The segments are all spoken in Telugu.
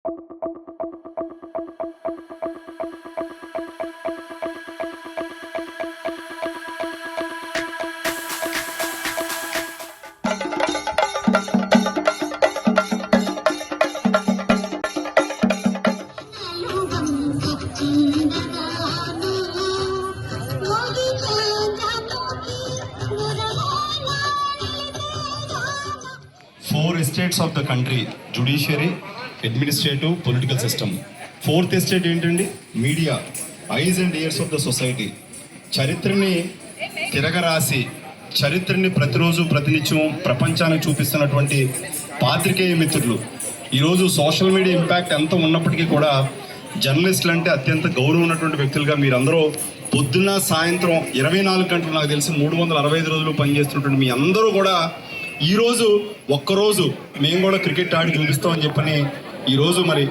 Four estates of the country: judiciary, administrative, political system. Fourth estate ఏంటండి? Media, eyes and ears of the society. చరిత్రని తిరగరాసి చరిత్రని ప్రతిరోజు ప్రతినిత్యం ప్రపంచానికి చూపిస్తున్నటువంటి పాత్రికేయ మిత్రులు. ఈరోజు సోషల్ మీడియా ఇంపాక్ట్ ఎంత ఉన్నప్పటికీ కూడా జర్నలిస్టులు అంటే అత్యంత గౌరవం ఉన్నటువంటి వ్యక్తులుగా మీరందరూ పొద్దున్న సాయంత్రం 24 గంటలు, నాకు తెలిసి 365 రోజులు పనిచేస్తున్నటువంటి మీ అందరూ కూడా ఈరోజు ఒక్కరోజు మేము కూడా క్రికెట్ ఆడి చూపిస్తామని చెప్పని ఈరోజు మరి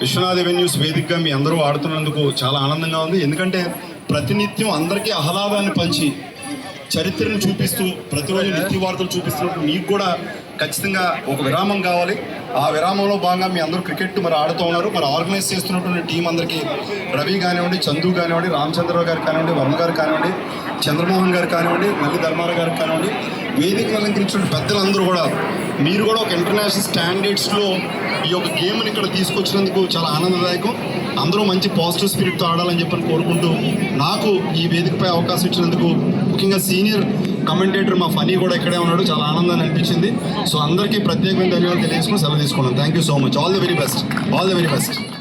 విశ్వనాథ్ ఎవెన్యూస్ వేదికగా మీ అందరూ ఆడుతున్నందుకు చాలా ఆనందంగా ఉంది. ఎందుకంటే ప్రతినిత్యం అందరికీ ఆహ్లాదాన్ని పంచి చరిత్రను చూపిస్తూ ప్రతిరోజు నిత్య వార్తలు చూపిస్తున్నట్టు మీకు కూడా ఖచ్చితంగా ఒక విరామం కావాలి. ఆ విరామంలో భాగంగా మీ అందరూ క్రికెట్ మరి ఆడుతూ ఉన్నారు. మరి ఆర్గనైజ్ చేస్తున్నటువంటి టీం అందరికీ రవి కానివ్వండి, చందు కానివ్వండి, రామచంద్రరావు గారు కానివ్వండి, వర్మ గారు కానివ్వండి, చంద్రమోహన్ గారు కానివ్వండి, మల్లి ధర్మారావు గారు కానివ్వండి, వేదిక అలంకరించిన పెద్దలందరూ కూడా మీరు కూడా ఒక ఇంటర్నేషనల్ స్టాండర్డ్స్లో ఈ యొక్క గేమ్ని ఇక్కడ తీసుకొచ్చినందుకు చాలా ఆనందదాయకం. అందరూ మంచి పాజిటివ్ స్పిరిట్తో ఆడాలని చెప్పని కోరుకుంటూ నాకు ఈ వేదికపై అవకాశం ఇచ్చినందుకు ముఖ్యంగా సీనియర్ కమెంటేటర్ మా ఫనీ కూడా ఇక్కడే ఉన్నాడు, చాలా ఆనందాన్ని అనిపించింది. సో అందరికీ ప్రత్యేకమైన ధన్యవాదాలు తెలియజేసుకుని సెలవు తీసుకున్నాను. Thank you so much. All the very best.